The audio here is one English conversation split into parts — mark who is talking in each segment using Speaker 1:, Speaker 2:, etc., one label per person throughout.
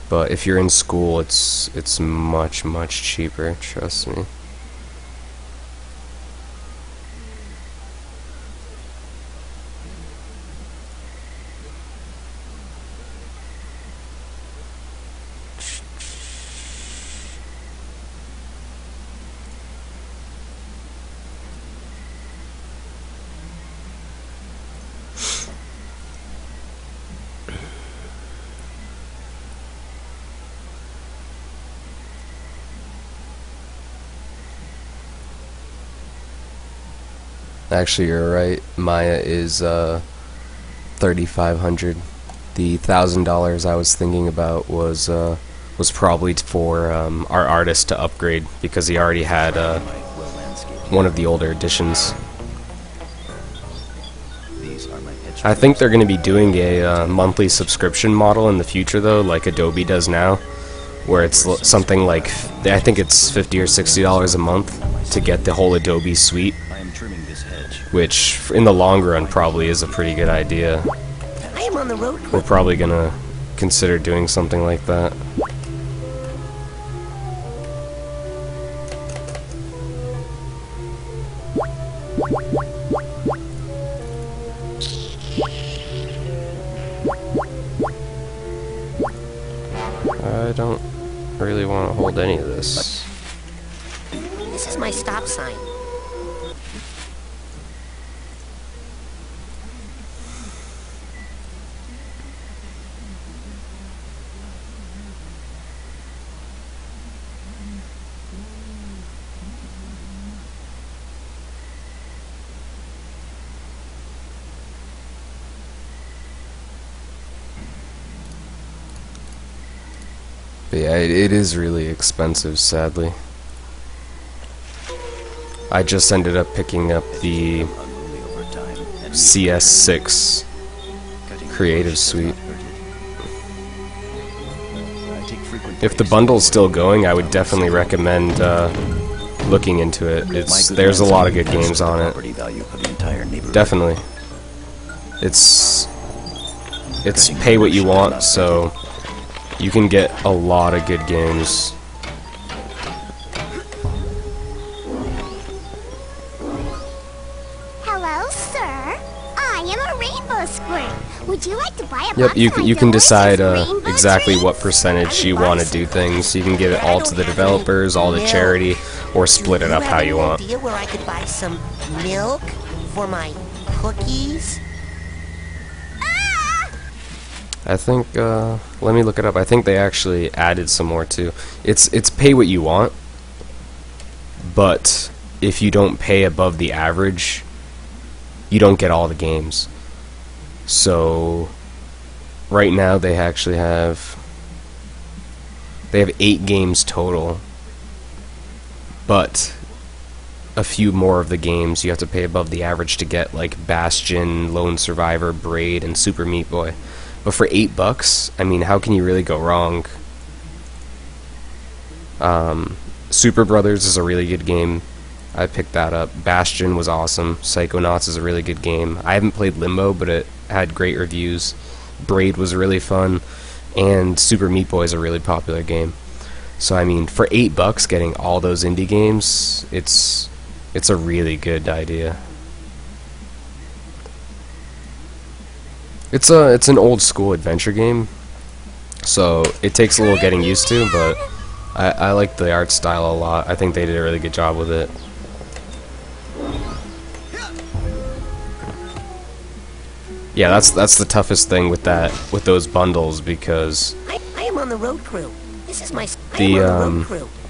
Speaker 1: But if you're in school, it's much cheaper, trust me. Actually, you're right. Maya is 3,500. The $1,000 I was thinking about was probably for our artist to upgrade because he already had one of the older editions. I think they're going to be doing a monthly subscription model in the future, though, like Adobe does now, where it's something like I think it's $50 or $60 a month to get the whole Adobe suite. Which, in the long run, probably is a pretty good idea.
Speaker 2: I am on the road.
Speaker 1: We're probably gonna consider doing something like that. I don't really want to hold any of this.
Speaker 2: This is my stop sign.
Speaker 1: But yeah, it is really expensive, sadly. I just ended up picking up the CS6 Creative Suite. If the bundle's still going, I would definitely recommend looking into it. There's a lot of good games on it. Definitely. It's pay what you want, so you can get a lot of good games.
Speaker 3: Hello, sir. I am a rainbow squirt. Would you like to buy a
Speaker 1: Yep,
Speaker 3: box
Speaker 1: you can decide
Speaker 3: rainbow
Speaker 1: exactly
Speaker 3: treats?
Speaker 1: what percentage you want to do things. You can give it all to the developers, all to charity, or split it up how you want.
Speaker 2: Idea where I could buy some milk for my cookies?
Speaker 1: I think, let me look it up. I think they actually added some more too. It's pay what you want, but if you don't pay above the average, you don't get all the games. So, right now they actually have 8 games total, but a few more of the games you have to pay above the average to get, like Bastion, Lone Survivor, Braid, and Super Meat Boy. But for $8, I mean, how can you really go wrong? Super Brothers is a really good game. I picked that up. Bastion was awesome. Psychonauts is a really good game. I haven't played Limbo, but it had great reviews. Braid was really fun, and Super Meat Boy is a really popular game. So I mean, for $8, getting all those indie games, it's a really good idea. It's an old school adventure game, so it takes a little getting used to, but I like the art style a lot. I think they did a really good job with it. Yeah, that's the toughest thing with those bundles, because
Speaker 2: I am on the road crew. This is my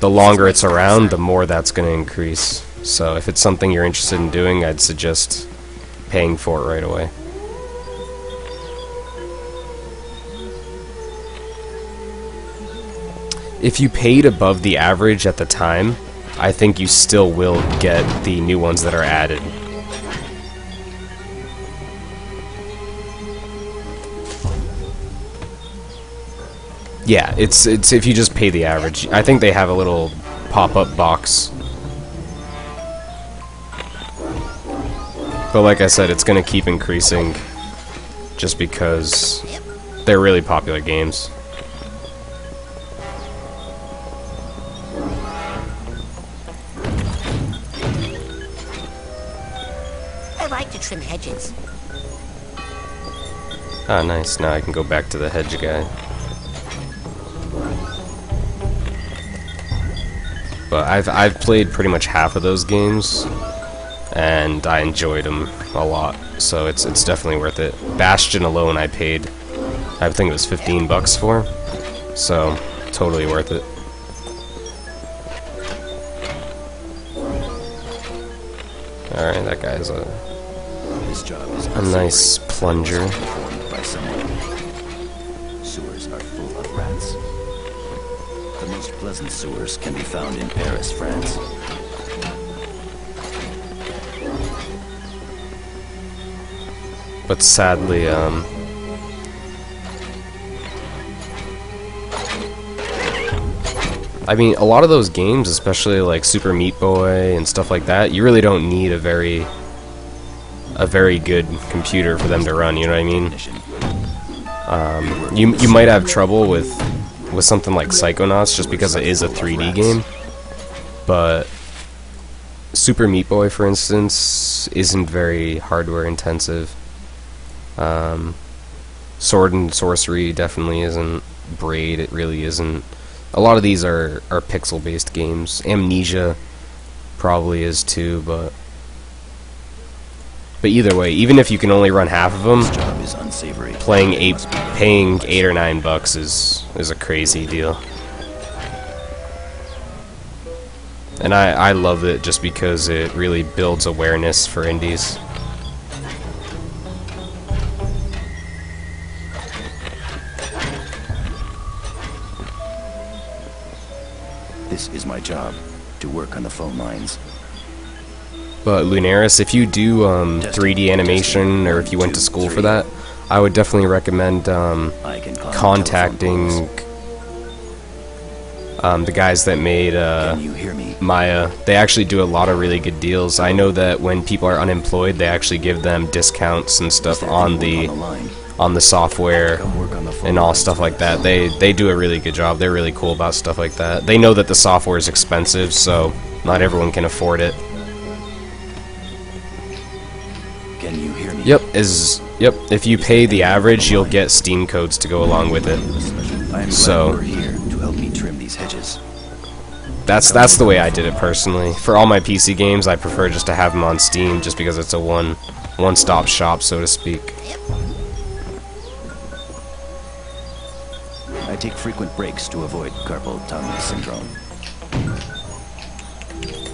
Speaker 1: the longer it's around, the more that's going to increase. So if it's something you're interested in doing, I'd suggest paying for it right away. If you paid above the average at the time, I think you still will get the new ones that are added. Yeah, it's if you just pay the average. I think they have a little pop-up box. But like I said, it's going to keep increasing just because they're really popular games.
Speaker 2: like to trim hedges.
Speaker 1: Ah, nice. Now I can go back to the hedge guy. But I've played pretty much half of those games, and I enjoyed them a lot. So it's definitely worth it. Bastion alone I paid, I think it was $15 for. So totally worth it. Alright, that guy's a nice plunger.
Speaker 4: Sewers are full of rats. The most pleasant sewers can be found in Paris, France.
Speaker 1: But sadly, I mean, a lot of those games, especially like Super Meat Boy and stuff like that, you really don't need a very good computer for them to run. You know what I mean? You might have trouble with something like Psychonauts just because it is a 3D game, but Super Meat Boy, for instance, isn't very hardware intensive. Sword and Sorcery definitely isn't. Braid, it really isn't. A lot of these are pixel-based games. Amnesia probably is too, but either way, even if you can only run half of them, paying $8 or $9 is a crazy deal. And I love it just because it really builds awareness for indies.
Speaker 4: This is my job, to work on the phone lines.
Speaker 1: But Lunaris, if you do 3D animation, or if you went to school for that, I would definitely recommend contacting the guys that made Maya. They actually do a lot of really good deals. I know that when people are unemployed, they actually give them discounts and stuff on the software and all stuff like that. They do a really good job. They're really cool about stuff like that. They know that the software is expensive, so not everyone can afford it.
Speaker 4: Can you hear me?
Speaker 1: Yep, if you pay the average, you'll get Steam codes to go along with it. So
Speaker 4: you're here to help me trim these hedges.
Speaker 1: That's the way I did it personally. For all my PC games, I prefer just to have them on Steam, just because it's a one-stop shop, so to speak.
Speaker 4: I take frequent breaks to avoid carpal tunnel syndrome.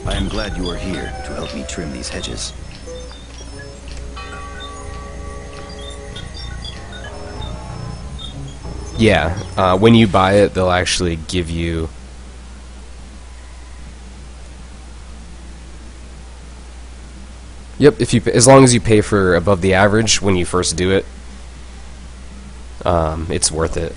Speaker 4: I am glad you are here to help me trim these hedges.
Speaker 1: Yeah, when you buy it, they'll actually give you... Yep, as long as you pay for above the average when you first do it, it's worth it.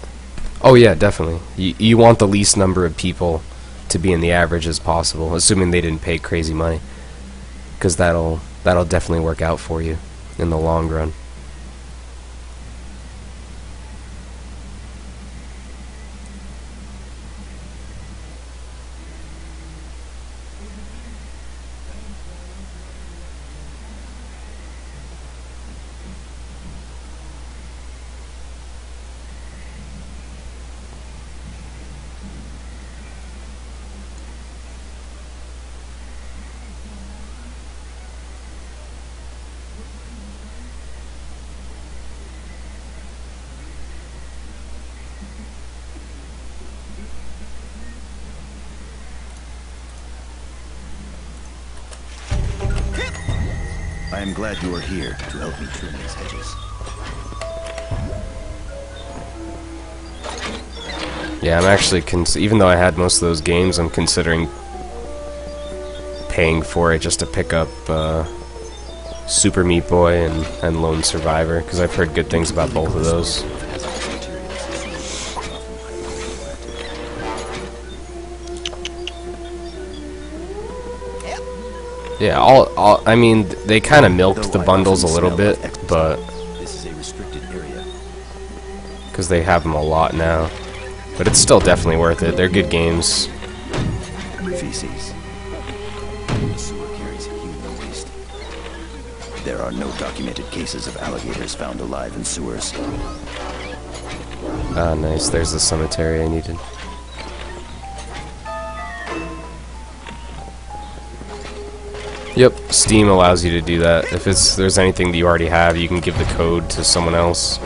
Speaker 1: Oh yeah, definitely. You want the least number of people to be in the average as possible, assuming they didn't pay crazy money, because that'll definitely work out for you in the long run.
Speaker 4: I am glad you are here to help me trim these hedges.
Speaker 1: Yeah, I'm actually, even though I had most of those games, I'm considering paying for it just to pick up Super Meat Boy and Lone Survivor, because I've heard good things about both of those. Yeah, I mean, they kind of milked the bundles a little bit, but because they have them a lot now. But it's still definitely worth it. They're good games.
Speaker 4: Feces. The sewer carries human waste. There are no documented cases of alligators found alive in sewers.
Speaker 1: Ah, nice. There's the cemetery I needed. Yep, Steam allows you to do that. If there's anything that you already have, you can give the code to someone else.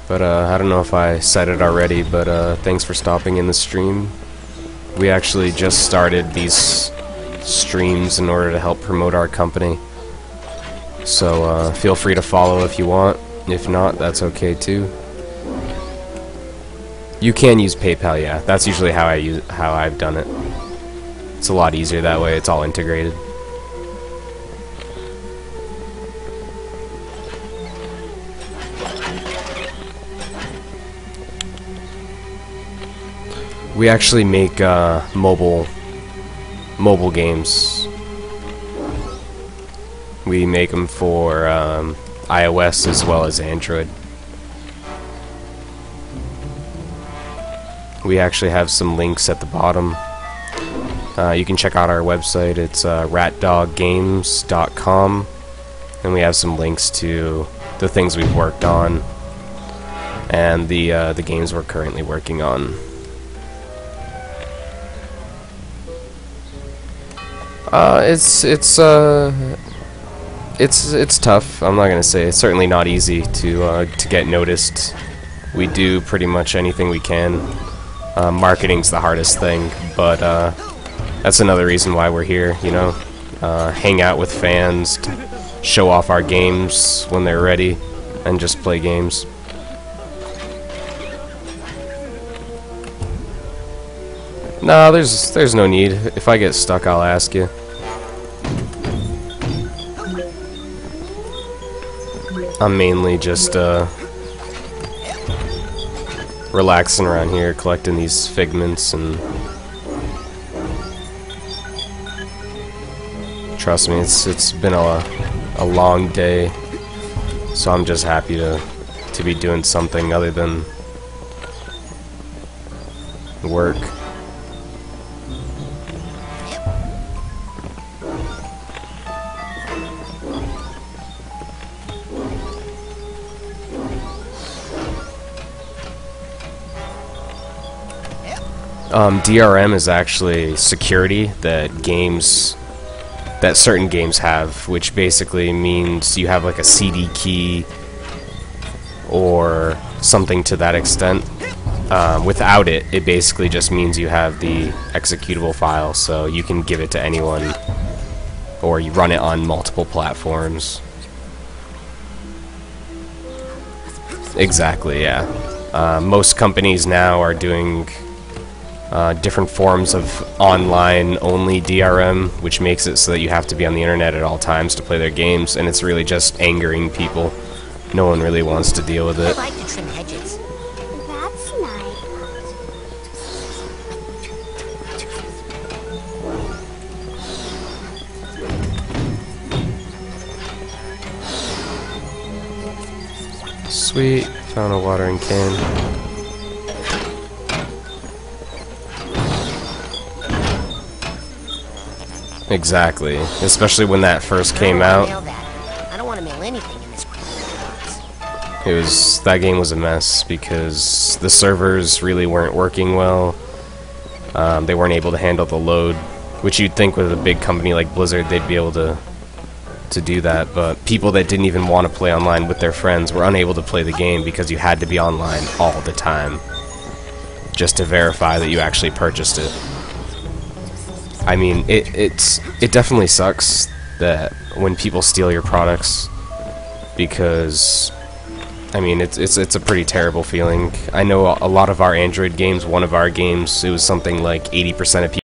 Speaker 1: But I don't know if I said it already, but thanks for stopping in the stream. We actually just started these streams in order to help promote our company. So feel free to follow if you want. If not, that's okay too. You can use PayPal, yeah. That's usually how I've done it. It's a lot easier that way. It's all integrated. We actually make mobile games. We make them for iOS as well as Android. We actually have some links at the bottom. You can check out our website. It's ratdoggames.com, and we have some links to the things we've worked on and the games we're currently working on. It's tough. I'm not gonna say it's certainly not easy to get noticed. We do pretty much anything we can. Marketing's the hardest thing, but that's another reason why we're here. You know, hang out with fans, show off our games when they're ready, and just play games. No, there's no need. If I get stuck, I'll ask you. I'm mainly just relaxing around here, collecting these figments, and trust me, it's been a long day, so I'm just happy to be doing something other than work. DRM is actually security that certain games have, which basically means you have like a CD key or something to that extent. Without it, it basically just means you have the executable file, so you can give it to anyone, or you run it on multiple platforms. Exactly, yeah. Most companies now are doing different forms of online-only DRM, which makes it so that you have to be on the internet at all times to play their games, and it's really just angering people. No one really wants to deal with it.
Speaker 2: I like to trim hedges.
Speaker 3: That's nice.
Speaker 1: Sweet, found a watering can. Exactly, especially when that first came out.
Speaker 2: I don't want to mail anything in this box.
Speaker 1: That game was a mess because the servers really weren't working well. They weren't able to handle the load, which you'd think with a big company like Blizzard they'd be able to do that, but people that didn't even want to play online with their friends were unable to play the game because you had to be online all the time just to verify that you actually purchased it. I mean, it definitely sucks that when people steal your products, because I mean it's a pretty terrible feeling. I know a lot of our Android games, one of our games, it was something like 80% of people